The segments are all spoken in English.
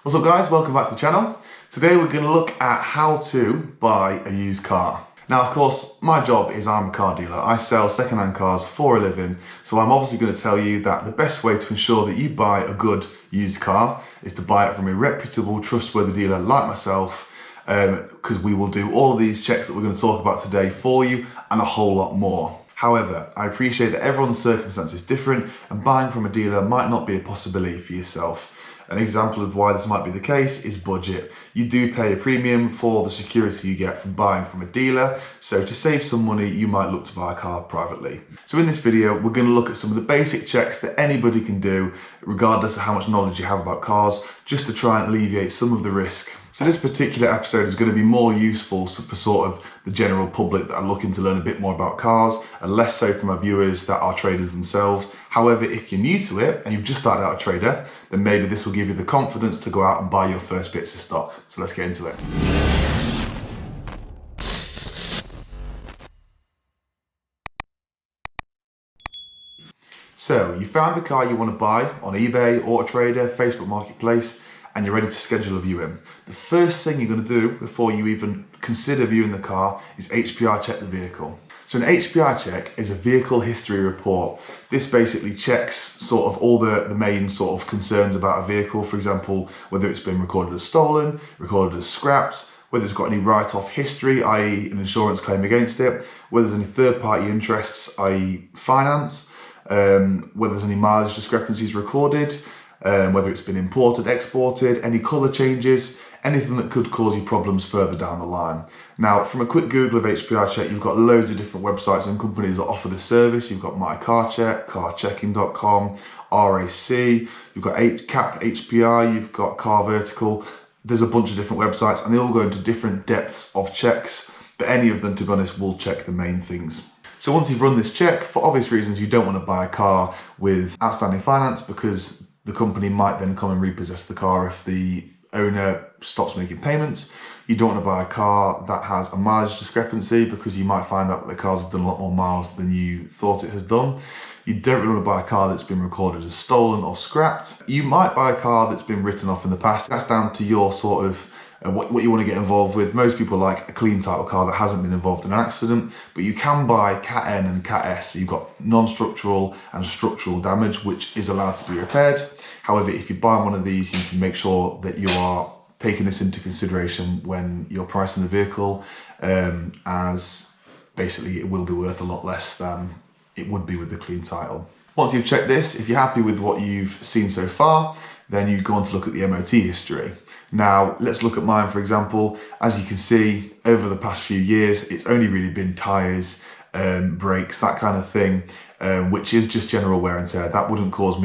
What's up guys, welcome back to the channel. Today we're going to look at how to buy a used car. Now of course, my job is I'm a car dealer. I sell second-hand cars for a living, so I'm obviously going to tell you that the best way to ensure that you buy a good used car is to buy it from a reputable, trustworthy dealer like myself, because we will do all of these checks that we're going to talk about today for you and a whole lot more. However, I appreciate that everyone's circumstance is different and buying from a dealer might not be a possibility for yourself. An example of why this might be the case is budget. You do pay a premium for the security you get from buying from a dealer, so to save some money you might look to buy a car privately. So in this video we're going to look at some of the basic checks that anybody can do regardless of how much knowledge you have about cars, just to try and alleviate some of the risk. So this particular episode is going to be more useful for sort of the general public that are looking to learn a bit more about cars, and less so for my viewers that are traders themselves. However, if you're new to it and you've just started out a trader, then maybe this will give you the confidence to go out and buy your first bits of stock. So let's get into it. So you found the car you want to buy on eBay, Auto Trader, Facebook Marketplace, and you're ready to schedule a viewing. The first thing you're going to do before you even consider viewing the car is HPI check the vehicle. So an HPI check is a vehicle history report. This basically checks sort of all the main sort of concerns about a vehicle. For example, whether it's been recorded as stolen, recorded as scrapped, whether it's got any write-off history, i.e. an insurance claim against it, whether there's any third-party interests, i.e. finance, whether there's any mileage discrepancies recorded, whether it's been imported, exported, any colour changes, anything that could cause you problems further down the line. Now, from a quick Google of HPI check, you've got loads of different websites and companies that offer this service. You've got My Car Check, carchecking.com, RAC, you've got CAP HPI, you've got Car Vertical. There's a bunch of different websites and they all go into different depths of checks, but any of them, to be honest, will check the main things. So once you've run this check, for obvious reasons, you don't want to buy a car with outstanding finance, because the company might then come and repossess the car if the owner stops making payments. You don't want to buy a car that has a mileage discrepancy, because you might find out that the car's done a lot more miles than you thought it has done. You don't really want to buy a car that's been recorded as stolen or scrapped. You might buy a car that's been written off in the past. That's down to your sort of what you want to get involved with. Most people like a clean title car that hasn't been involved in an accident, but you can buy Cat N and Cat S. So you've got non-structural and structural damage, which is allowed to be repaired. However, if you buy one of these, you can make sure that you are taking this into consideration when you're pricing the vehicle, as basically it will be worth a lot less than it would be with the clean title. Once you've checked this, if you're happy with what you've seen so far, then you go on to look at the MOT history. Now, let's look at mine, for example. As you can see, over the past few years, it's only really been tyres, brakes, that kind of thing, which is just general wear and tear. That wouldn't cause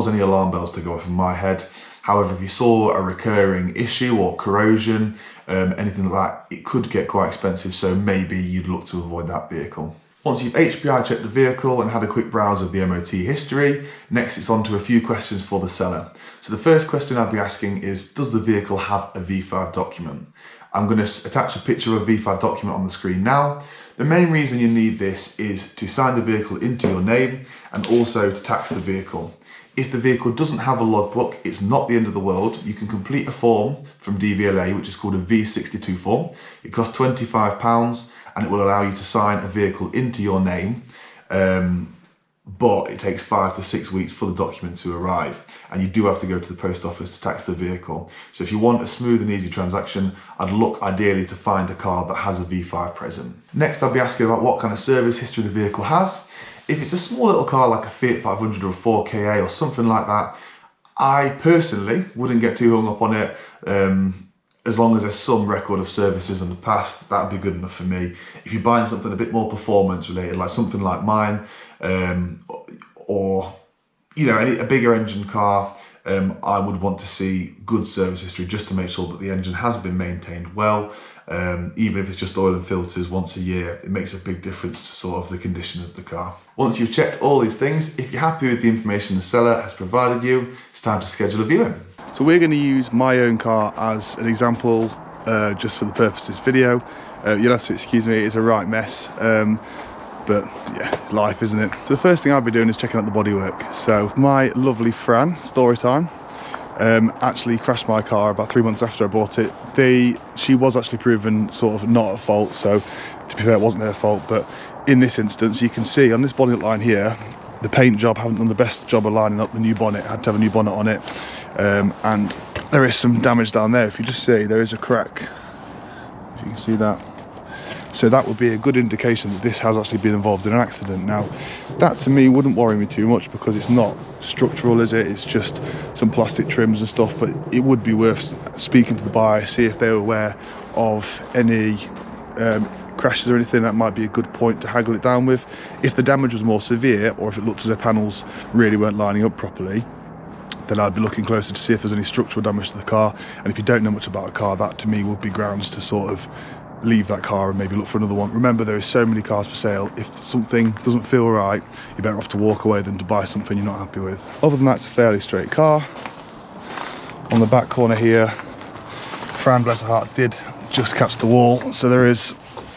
any alarm bells to go off in my head. However, if you saw a recurring issue or corrosion, anything like that, it could get quite expensive, so maybe you'd look to avoid that vehicle. Once you've HPI checked the vehicle and had a quick browse of the MOT history, next it's on to a few questions for the seller. So the first question I'd be asking is, does the vehicle have a V5 document? I'm going to attach a picture of a V5 document on the screen now. The main reason you need this is to sign the vehicle into your name and also to tax the vehicle. If the vehicle doesn't have a logbook, it's not the end of the world. You can complete a form from DVLA, which is called a V62 form. It costs £25 and it will allow you to sign a vehicle into your name, but it takes 5 to 6 weeks for the document to arrive, and you do have to go to the post office to tax the vehicle. So if you want a smooth and easy transaction, I'd look ideally to find a car that has a V5 present. Next, I'll be asking about what kind of service history the vehicle has. If it's a small little car like a Fiat 500 or a 4KA or something like that, I personally wouldn't get too hung up on it. As long as there's some record of services in the past, that would be good enough for me. If you're buying something a bit more performance related, like something like mine, or you know, a bigger engine car, I would want to see good service history just to make sure that the engine has been maintained well. Even if it's just oil and filters once a year, it makes a big difference to sort of the condition of the car. Once you've checked all these things, if you're happy with the information the seller has provided you, it's time to schedule a viewing. So we're going to use my own car as an example, just for the purpose of this video. You'll have to excuse me, it's a right mess. But yeah, it's life, isn't it? So the first thing I'll be doing is checking out the bodywork. So my lovely Fran, story time. actually crashed my car about 3 months after I bought it. She was actually proven sort of not at fault, so to be fair, it wasn't her fault. But in this instance, you can see on this bonnet line here, the paint job haven't done the best job of lining up the new bonnet. Had to have a new bonnet on it, and there is some damage down there. If you just see, there is a crack, if you can see that. So that would be a good indication that this has actually been involved in an accident. Now, that to me wouldn't worry me too much because it's not structural, is it? It's just some plastic trims and stuff, but it would be worth speaking to the buyer, see if they're aware of any crashes or anything. That might be a good point to haggle it down with. If the damage was more severe, or if it looked as if panels really weren't lining up properly, then I'd be looking closer to see if there's any structural damage to the car. And if you don't know much about a car, that to me would be grounds to sort of leave that car and maybe look for another one. Remember, there is so many cars for sale. If something doesn't feel right, you're better off to walk away than to buy something you're not happy with. Other than that, it's a fairly straight car. On the back corner here, Fran, bless her heart, did just catch the wall, so there is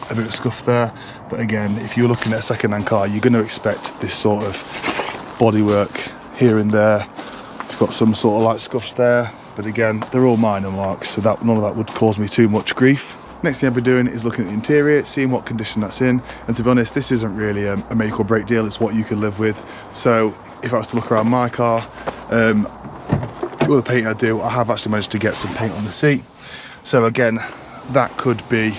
a bit of scuff there. But again, if you're looking at a second-hand car, you're going to expect this sort of bodywork here and there. You've got some sort of light scuffs there, but again, they're all minor marks, so that none of that would cause me too much grief. Next thing I'll be doing is looking at the interior, seeing what condition that's in. And to be honest, this isn't really a make or break deal, it's what you can live with. So if I was to look around my car, with the paint I do, I have actually managed to get some paint on the seat. So again, that could be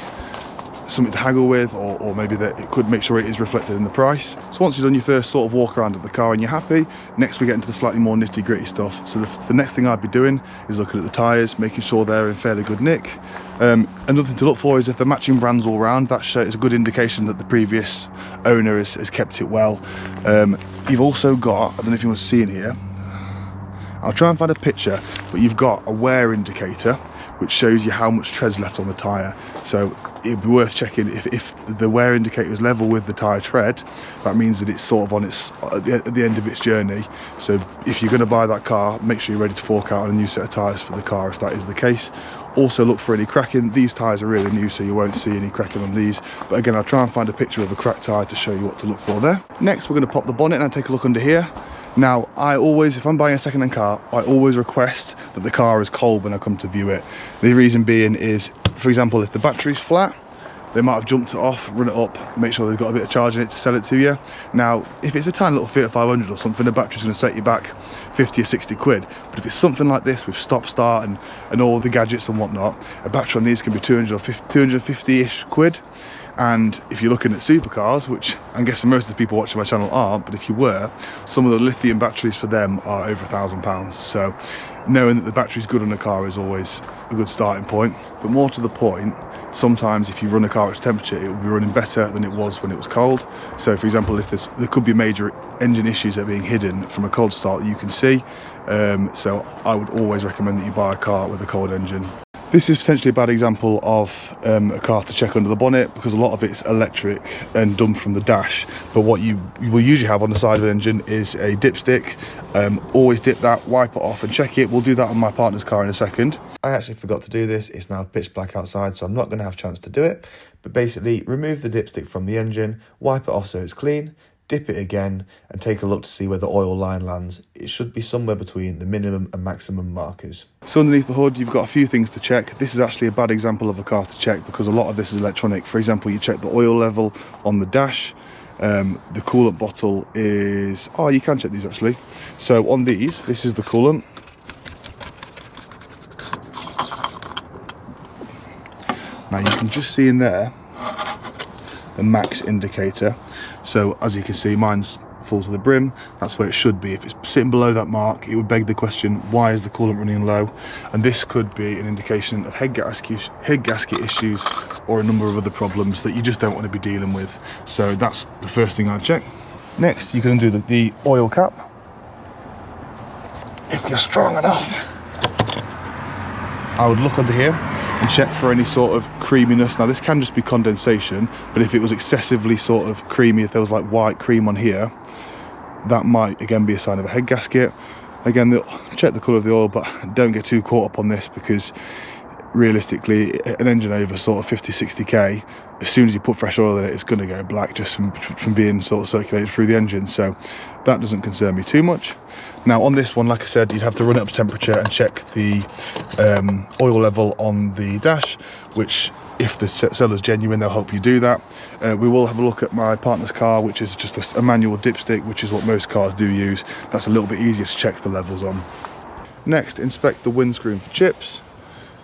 something to haggle with, or maybe that it could make sure it is reflected in the price. So once you've done your first sort of walk around of the car and you're happy, next we get into the slightly more nitty gritty stuff. So the next thing I'd be doing is looking at the tyres, making sure they're in fairly good nick. Another thing to look for is if they're matching brands all round, that is a good indication that the previous owner has kept it well. You've also got, I don't know if you want to see in here, I'll try and find a picture, but you've got a wear indicator which shows you how much tread's left on the tyre. So it'd be worth checking if the wear indicator is level with the tyre tread. That means that it's sort of on its at the end of its journey. So if you're going to buy that car, make sure you're ready to fork out on a new set of tyres for the car if that is the case. Also look for any cracking. These tyres are really new, so you won't see any cracking on these, but again, I'll try and find a picture of a cracked tyre to show you what to look for there. Next, we're going to pop the bonnet and take a look under here. Now, I always, if I'm buying a second-hand car, I always request that the car is cold when I come to view it. The reason being is, for example, if the battery's flat, they might have jumped it off, run it up, make sure they've got a bit of charge in it to sell it to you. Now, if it's a tiny little Fiat 500 or something, the battery's going to set you back 50 or 60 quid. But if it's something like this with stop-start and all the gadgets and whatnot, a battery on these can be 250-ish quid. And if you're looking at supercars, which I'm guessing most of the people watching my channel aren't, but if you were, some of the lithium batteries for them are over £1,000. So knowing that the battery's good on a car is always a good starting point. But more to the point, sometimes if you run a car at temperature, it will be running better than it was when it was cold. So for example, if there could be major engine issues that are being hidden from a cold start that you can see. So I would always recommend that you buy a car with a cold engine. This is potentially a bad example of a car to check under the bonnet because a lot of it's electric and done from the dash. But what you will usually have on the side of an engine is a dipstick. Always dip that, wipe it off and check it. We'll do that on my partner's car in a second. I actually forgot to do this. It's now pitch black outside, so I'm not going to have a chance to do it. But basically, remove the dipstick from the engine, wipe it off so it's clean, dip it again and take a look to see where the oil line lands. It should be somewhere between the minimum and maximum markers. So underneath the hood, you've got a few things to check. This is actually a bad example of a car to check because a lot of this is electronic. For example, you check the oil level on the dash. The coolant bottle is, oh, you can check these actually. So on these, this is the coolant. Now you can just see in there the max indicator. So as you can see, mine's full to the brim. That's where it should be. If it's sitting below that mark, it would beg the question, why is the coolant running low? And this could be an indication of head gasket issues or a number of other problems that you just don't want to be dealing with. So that's the first thing I'd check. Next, you can do the oil cap. If you're strong enough, I would look under here and check for any sort of creaminess. Now this can just be condensation, but if it was excessively sort of creamy, if there was like white cream on here, that might again be a sign of a head gasket. Again, check the colour of the oil, but don't get too caught up on this because realistically, an engine over sort of 50-60k, as soon as you put fresh oil in it, it's going to go black just from being sort of circulated through the engine. So that doesn't concern me too much. Now on this one, like I said, you'd have to run it up to temperature and check the oil level on the dash, which if the seller's genuine, they'll help you do that. We will have a look at my partner's car, which is just a manual dipstick, which is what most cars do use. That's a little bit easier to check the levels on. Next, inspect the windscreen for chips.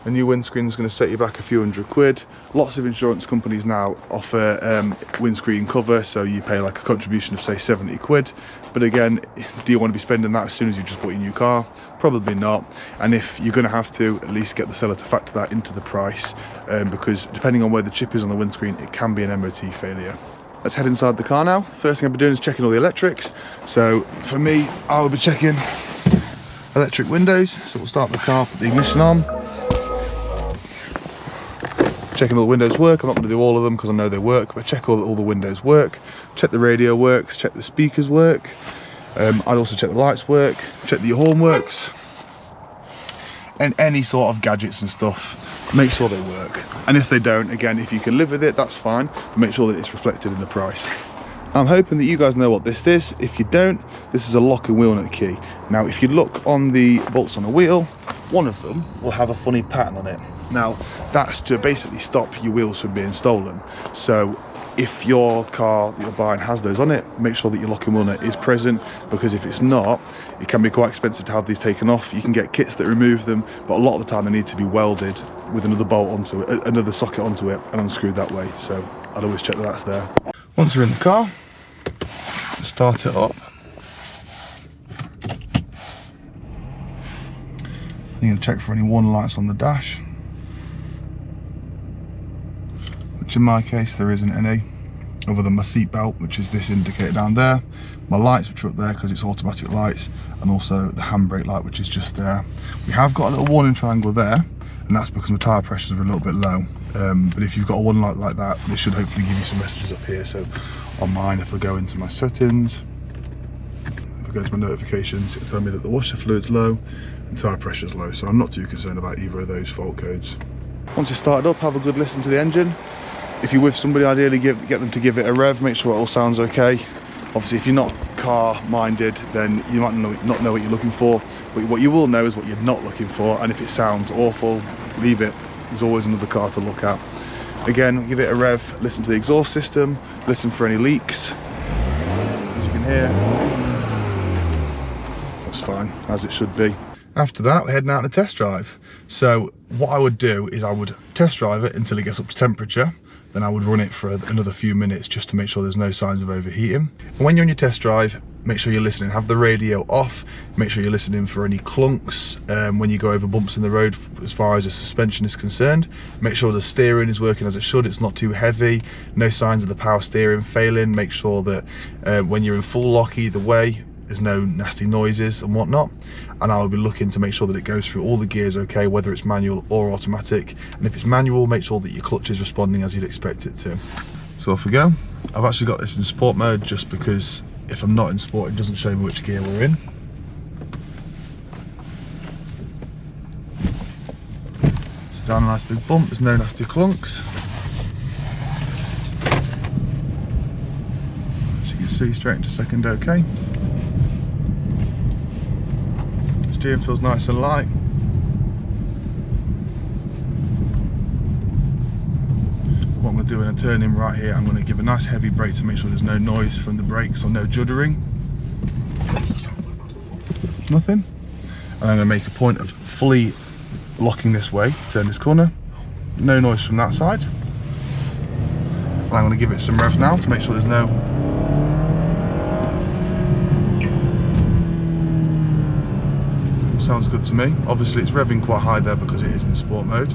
A new windscreen is going to set you back a few £100. Lots of insurance companies now offer windscreen cover, so you pay like a contribution of say £70. But again, do you want to be spending that as soon as you just bought your new car? Probably not. And if you're going to have to, at least get the seller to factor that into the price, because depending on where the chip is on the windscreen, it can be an MOT failure. Let's head inside the car now. First thing I'll be doing is checking all the electrics. So for me, I will be checking electric windows. So we'll start the car, put the ignition on. Checking all the windows work. I'm not going to do all of them because I know they work, but check all the windows work. Check the radio works, check the speakers work. I'd also check the lights work, check that your horn works. And any sort of gadgets and stuff, make sure they work. And if they don't, again, if you can live with it, that's fine, but make sure that it's reflected in the price. I'm hoping that you guys know what this is. If you don't, this is a lock and wheel nut key. Now, if you look on the bolts on the wheel, one of them will have a funny pattern on it. Now, that's to basically stop your wheels from being stolen. So if your car that you're buying has those on it, make sure that your lock and wheel nut is present, because if it's not, it can be quite expensive to have these taken off. You can get kits that remove them, but a lot of the time they need to be welded with another bolt onto it, another socket onto it, and unscrewed that way. So I'd always check that that's there. Once we're in the car, start it up. I'm going to check for any warning lights on the dash, which in my case there isn't any, other than my seat belt, which is this indicator down there, my lights, which are up there because it's automatic lights, and also the handbrake light, which is just there. We have got a little warning triangle there, and that's because my tyre pressures are a little bit low. But if you've got a warning light like that, it should hopefully give you some messages up here. So on mine, if I go into my settings, if I go to my notifications, it'll tell me that the washer fluid's low and tyre pressure's low, so I'm not too concerned about either of those fault codes. Once it's started up, have a good listen to the engine. If you're with somebody, ideally get them to give it a rev, make sure it all sounds okay. Obviously, if you're not car minded, then you might not know what you're looking for, but what you will know is what you're not looking for. And if it sounds awful, leave it. There's always another car to look at. Again, give it a rev, listen to the exhaust system, listen for any leaks. As you can hear, that's fine, as it should be. After that, we're heading out on a test drive. So what I would do is I would test drive it until it gets up to temperature. Then I would run it for another few minutes just to make sure there's no signs of overheating. And when you're on your test drive, make sure you're listening. Have the radio off. Make sure you're listening for any clunks when you go over bumps in the road as far as the suspension is concerned. Make sure the steering is working as it should. It's not too heavy. No signs of the power steering failing. Make sure that when you're in full lock either way, there's no nasty noises and whatnot. And I will be looking to make sure that it goes through all the gears okay, whether it's manual or automatic. And if it's manual, make sure that your clutch is responding as you'd expect it to. So off we go. I've actually got this in sport mode just because if I'm not in sport, it doesn't show me which gear we're in. So down a nice big bump, there's no nasty clunks. As you can see, straight into second okay. Steering feels nice and light. What I'm going to do in a turn in right here, I'm going to give a nice heavy brake to make sure there's no noise from the brakes or no juddering. Nothing. And I'm going to make a point of fully locking this way, turn this corner. No noise from that side. And I'm going to give it some rev now to make sure there's no sounds good to me. Obviously it's revving quite high there because it is in sport mode.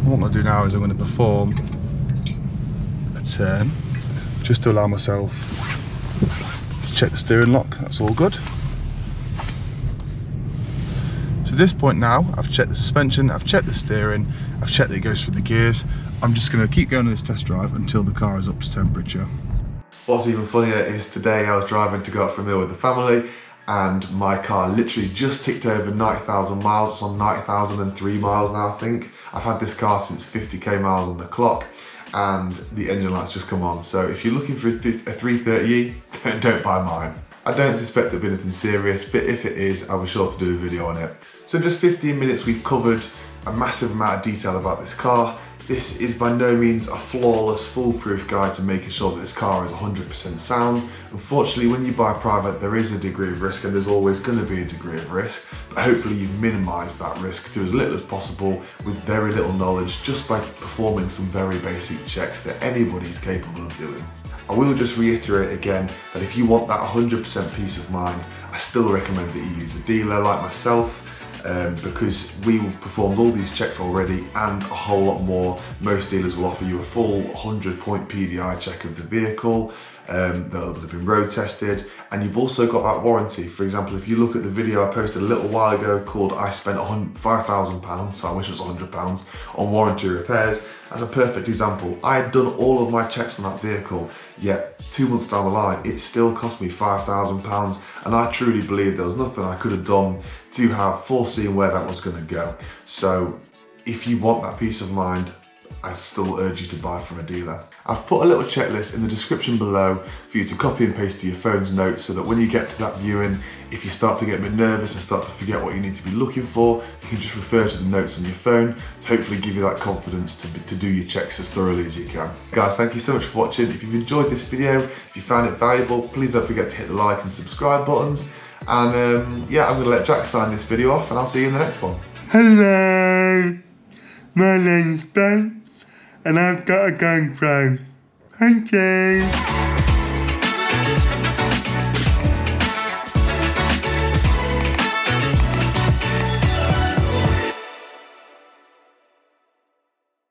What I'm going to do now is I'm going to perform a turn just to allow myself to check the steering lock. That's all good. So at this point now, I've checked the suspension, I've checked the steering, I've checked that it goes through the gears. I'm just going to keep going on this test drive until the car is up to temperature. What's even funnier is today I was driving to go out for a meal with the family, and my car literally just ticked over 90,000 miles. It's on 90,003 miles now, I think. I've had this car since 50k miles on the clock, and the engine light's just come on. So if you're looking for a 330e, don't buy mine. I don't suspect it'll be anything serious, but if it is, I'll be sure to do a video on it. So in just 15 minutes, we've covered a massive amount of detail about this car. This is by no means a flawless, foolproof guide to making sure that this car is 100% sound. Unfortunately, when you buy private, there is a degree of risk, and there's always going to be a degree of risk, but hopefully you've minimised that risk to as little as possible with very little knowledge, just by performing some very basic checks that anybody is capable of doing. I will just reiterate again that if you want that 100% peace of mind, I still recommend that you use a dealer like myself, because we performed all these checks already and a whole lot more. Most dealers will offer you a full 100-point PDI check of the vehicle. They'll have been road tested, and you've also got that warranty. For example, if you look at the video I posted a little while ago called I spent £5,000, so I wish it was £100, on warranty repairs, that's a perfect example. I had done all of my checks on that vehicle, yet 2 months down the line, it still cost me £5,000, and I truly believe there was nothing I could have done to have foreseen where that was going to go. So if you want that peace of mind, I still urge you to buy from a dealer. I've put a little checklist in the description below for you to copy and paste to your phone's notes, so that when you get to that viewing, if you start to get a bit nervous and start to forget what you need to be looking for, you can just refer to the notes on your phone to hopefully give you that confidence to do your checks as thoroughly as you can. Guys, thank you so much for watching. If you've enjoyed this video, if you found it valuable, please don't forget to hit the like and subscribe buttons. And yeah, I'm going to let Jack sign this video off, and I'll see you in the next one. Hello, my name's Ben, and I've got a GoPro. Thank you.